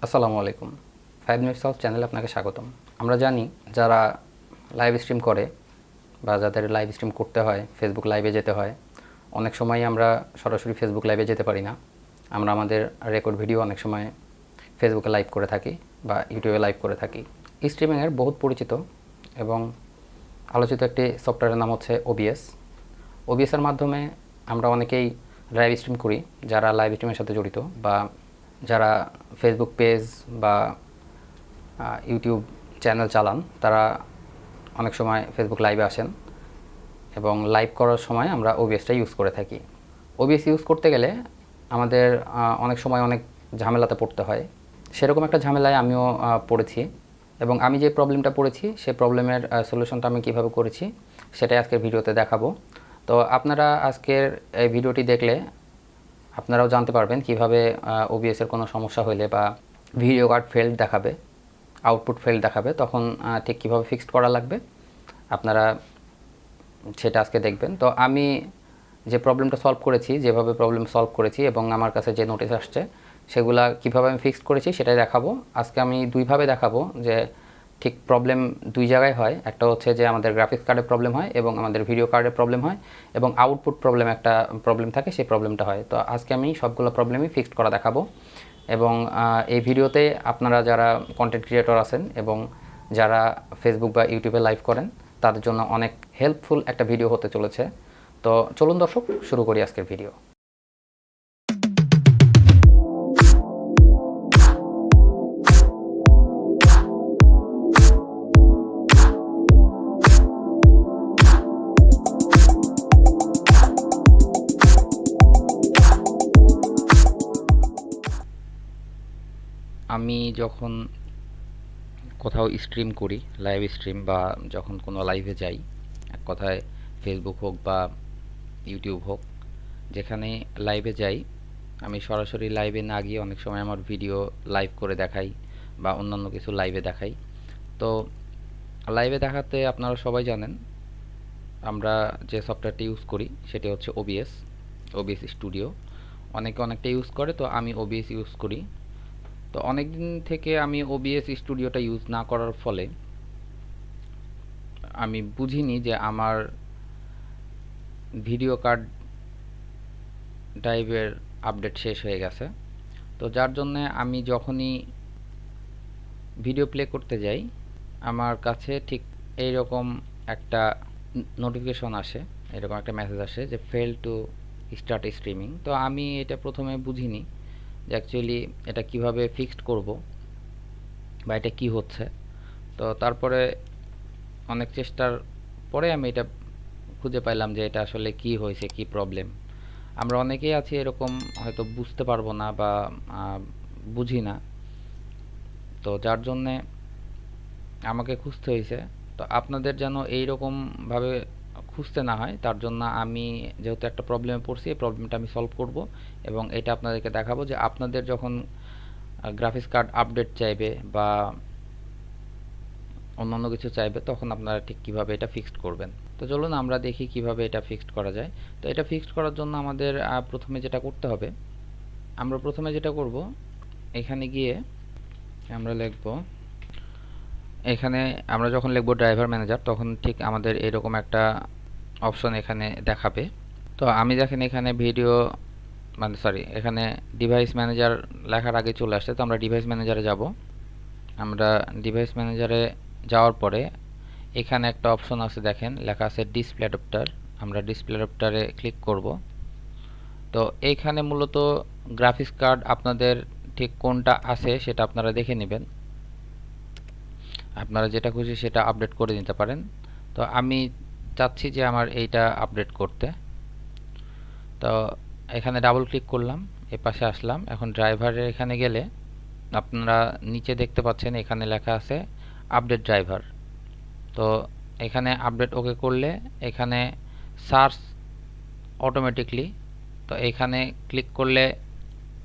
আসসালামু আলাইকুম। 5 minutes of চ্যানেলে আপনাকে স্বাগতম। আমরা জানি যারা লাইভ স্ট্রিম করে বা যাদের লাইভ স্ট্রিম করতে হয়, ফেসবুক লাইভে যেতে হয়, অনেক সময় আমরা সরাসরি ফেসবুক লাইভে যেতে পারি না। আমরা আমাদের রেকর্ড ভিডিও অনেক সময় ফেসবুকে লাইভ করে থাকি বা ইউটিউবে লাইভ করে থাকি। স্ট্রিমিংয়ের বহুত পরিচিত এবং আলোচিত একটি সফটওয়্যারের নাম হচ্ছে OBS। OBSের মাধ্যমে আমরা অনেকেই লাইভ স্ট্রিম করি, যারা লাইভ স্ট্রিমের সাথে জড়িত বা যারা ফেসবুক পেজ বা ইউটিউব চ্যানেল চালান, তারা অনেক সময় ফেসবুক লাইভে আসেন এবং লাইভ করার সময় আমরা OBSটা ইউজ করে থাকি। OBS ইউজ করতে গেলে আমাদের অনেক সময় অনেক ঝামেলাতে পড়তে হয়। সেরকম একটা ঝামেলায় আমিও পড়েছি এবং আমি যে প্রবলেমটা পড়েছি সেই প্রবলেমের সলিউশনটা আমি কীভাবে করেছি সেটাই আজকের ভিডিওতে দেখাবো। তো আপনারা আজকের এই ভিডিওটি দেখলে আপনারাও জানতে পারবেন কীভাবে OBSের কোনো সমস্যা হলে বা ভিডিও কার্ড ফেল্ড দেখাবে, আউটপুট ফেল্ড দেখাবে, তখন ঠিক কীভাবে ফিক্সড করা লাগবে আপনারা সেটা আজকে দেখবেন। তো আমি যে প্রবলেমটা সলভ করেছি, যেভাবে প্রবলেম সলভ করেছি এবং আমার কাছে যে নোটিশ আসছে সেগুলা কীভাবে আমি ফিক্সড করেছি সেটাই দেখাবো। আজকে আমি দুইভাবে দেখাবো যে ঠিক প্রবলেম দুই জায়গায় হয়। একটা হচ্ছে যে আমাদের গ্রাফিক্স কার্ডে প্রবলেম হয় এবং আমাদের ভিডিও কার্ডে প্রবলেম হয় এবং আউটপুট প্রবলেম একটা প্রবলেম থাকে, সেই প্রবলেমটা হয়। তো আজকে আমি সবগুলো প্রবলেমই ফিক্সড করা দেখাবো এবং এই ভিডিওতে আপনারা যারা কন্টেন্ট ক্রিয়েটর আছেন এবং যারা ফেসবুক বা ইউটিউবে লাইভ করেন তাদের জন্য অনেক হেল্পফুল একটা ভিডিও হতে চলেছে। তো চলুন দর্শক, শুরু করি আজকের ভিডিও। আমি যখন কোথাও স্ট্রিম করি, লাইভ স্ট্রিম বা যখন কোনো লাইভে যাই, এক কথায় ফেসবুক হোক বা ইউটিউব হোক, যেখানে লাইভে যাই, আমি সরাসরি লাইভে না গিয়ে অনেক সময় আমার ভিডিও লাইভ করে দেখাই বা অন্যান্য কিছু লাইভে দেখাই। তো লাইভে দেখাতে আপনারা সবাই জানেন আমরা যে সফটওয়্যারটি ইউজ করি সেটি হচ্ছে OBS স্টুডিও। অনেকে অনেকটা ইউজ করে, তো আমি OBS ইউজ করি। তো অনেক দিন থেকে আমি OBS স্টুডিওটা ইউজ না করার ফলে আমি বুঝিনি যে আমার ভিডিও কার্ড ড্রাইভের আপডেট শেষ হয়ে গেছে। তো যার জন্য আমি যখনই ভিডিও প্লে করতে যাই আমার কাছে ঠিক এইরকম একটা নোটিফিকেশন আসে, এরকম একটা মেসেজ আসে যে ফেল টু স্টার্ট স্ট্রিমিং। তো আমি এটা প্রথমে বুঝিনি যে অ্যাকচুয়ালি এটা কিভাবে ফিক্সড করব বা এটা কি হচ্ছে। তো তারপরে অনেক চেষ্টার পরে আমি এটা খুঁজে পাইলাম যে এটা আসলে কি হয়েছে, কি প্রবলেম। আমরা অনেকেই আছি এরকম, হয়তো বুঝতে পারবো না বা বুঝি না, তো যার জন্যে আমাকে খুঁজতে হয়েছে। তো আপনাদের যেন এইরকমভাবে খুঁজতে না হয় তার জন্য আমি যেহেতু একটা প্রবলেমে পড়ছি, এই প্রবলেমটা আমি সলভ করব এবং এটা আপনাদেরকে দেখাবো যে আপনাদের যখন গ্রাফিক্স কার্ড আপডেট চাইবে বা অন্যান্য কিছু চাইবে তখন আপনারা ঠিক কীভাবে এটা ফিক্সড করবেন। তো চলুন আমরা দেখি কিভাবে এটা ফিক্সড করা যায়। তো এটা ফিক্সড করার জন্য আমাদের প্রথমে যেটা করতে হবে, আমরা প্রথমে যেটা করব, এখানে গিয়ে আমরা লিখব, এখানে আমরা যখন লিখব ড্রাইভার ম্যানেজার তখন ঠিক আমাদের এরকম একটা অপশন এখানে দেখাবে। তো আমি দেখেন এখানে ভিডিও এখানে ডিভাইস ম্যানেজার লেখার আগে চলে আসছে। তো আমরা ডিভাইস ম্যানেজারে যাব। আমরা ডিভাইস ম্যানেজারে যাওয়ার পরে এখানে একটা অপশন আছে, দেখেন লেখা আছে ডিসপ্লে অ্যাডাপ্টার। আমরা ডিসপ্লে অ্যাডাপ্টারে ক্লিক করব। তো এইখানে মূলত গ্রাফিক্স কার্ড আপনাদের ঠিক কোনটা আছে সেটা আপনারা দেখে নেবেন, আপনারা যেটা খুশি সেটা আপডেট করে নিতে পারেন। তো আমি চাচ্ছি যে আমার এইটা আপডেট করতে। তো এখানে ডাবল ক্লিক করলাম, এ পাশে আসলাম। এখন ড্রাইভারের এখানে গেলে আপনারা নিচে দেখতে পাচ্ছেন এখানে লেখা আছে আপডেট ড্রাইভার। তো এখানে আপডেট ওকে করলে এখানে সার্চ অটোমেটিকলি, তো এখানে ক্লিক করলে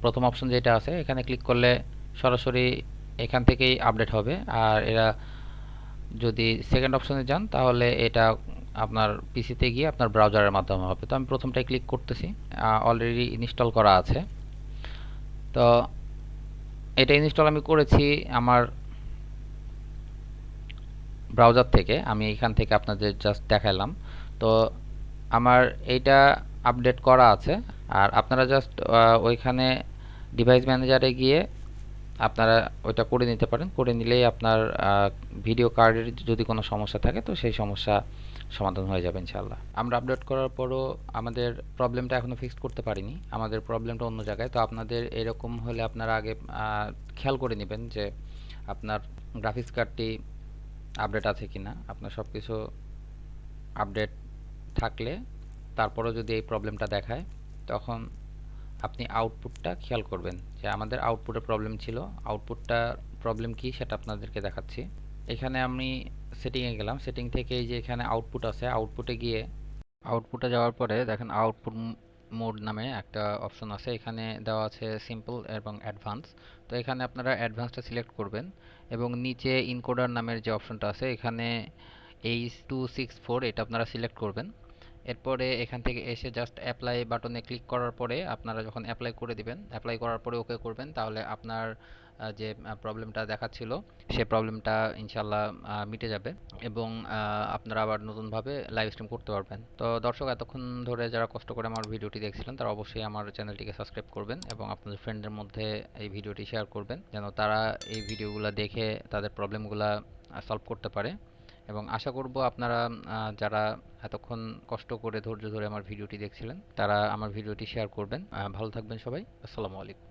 প্রথম অপশন যেটা আছে এখানে ক্লিক করলে সরাসরি এখান থেকেই আপডেট হবে। আর এরা যদি সেকেন্ড অপশনে যান তাহলে এটা আপনার পিসিতে গিয়ে আপনার ব্রাউজারের মাধ্যমে হবে। তো আমি প্রথমটাই ক্লিক করতেছি, অলরেডি ইনস্টল করা আছে। তো এটা ইনস্টল আমি করেছি আমার ব্রাউজার থেকে। আমি এখান থেকে আপনাদের জাস্ট দেখালাম। তো আমার এইটা আপডেট করা আছে। আর আপনারা জাস্ট ওইখানে ডিভাইস ম্যানেজারে গিয়ে আপনারা ওইটা করে নিতে পারেন। করে নিলেই আপনার ভিডিও কার্ডের যদি কোনো সমস্যা থাকে তো সেই সমস্যা সমাধান হয়ে যাবে ইনশাআল্লাহ। আমরা আপডেট করার পরও আমাদের প্রবলেমটা এখনও ফিক্স করতে পারিনি। আমাদের প্রবলেমটা অন্য জায়গায়। তো আপনাদের এরকম হলে আপনারা আগে খেয়াল করে নেবেন যে আপনার গ্রাফিক্স কার্ডটি আপডেট আছে কিনা। আপনার সব কিছু আপডেট থাকলে তারপরেও যদি এই প্রবলেমটা দেখায় তখন আপনি আউটপুটটা খেয়াল করবেন যে আমাদের আউটপুটে প্রবলেম ছিল। আউটপুটটা প্রবলেম কি সেটা আপনাদেরকে দেখাচ্ছি। এখানে আমি সেটিংয়ে গেলাম। সেটিং থেকে এই যে এখানে আউটপুট আছে, আউটপুটে গিয়ে আউটপুটে যাওয়ার পরে দেখেন আউটপুট মোড নামে একটা অপশন আছে। এখানে দেওয়া আছে সিম্পল এবং অ্যাডভান্স। তো এখানে আপনারা অ্যাডভান্সটা সিলেক্ট করবেন এবং নিচে ইনকোডার নামের যে অপশনটা আছে এখানে H264 এটা আপনারা সিলেক্ট করবেন। এরপরে এখান থেকে এসে জাস্ট অ্যাপ্লাই বাটনে ক্লিক করার পরে আপনারা যখন অ্যাপ্লাই করে দিবেন, অ্যাপ্লাই করার পরে ওকে করবেন, তাহলে আপনার যে প্রবলেমটা দেখাচ্ছিল সে প্রবলেমটা ইনশাল্লাহ মিটে যাবে এবং আপনারা আবার নতুনভাবে লাইভ স্ট্রিম করতে পারবেন। তো দর্শক, এতক্ষণ ধরে যারা কষ্ট করে আমার ভিডিওটি দেখছিলেন তারা অবশ্যই আমার চ্যানেলটিকে সাবস্ক্রাইব করবেন এবং আপনাদের ফ্রেন্ডদের মধ্যে এই ভিডিওটি শেয়ার করবেন যেন তারা এই ভিডিওগুলো দেখে তাদের প্রবলেমগুলো সলভ করতে পারে। এবং আশা করব আপনারা যারা এতক্ষণ কষ্ট করে ধৈর্য ধরে আমার ভিডিওটি দেখছিলেন তারা আমার ভিডিওটি শেয়ার করবেন। ভালো থাকবেন সবাই। আসসালামু আলাইকুম।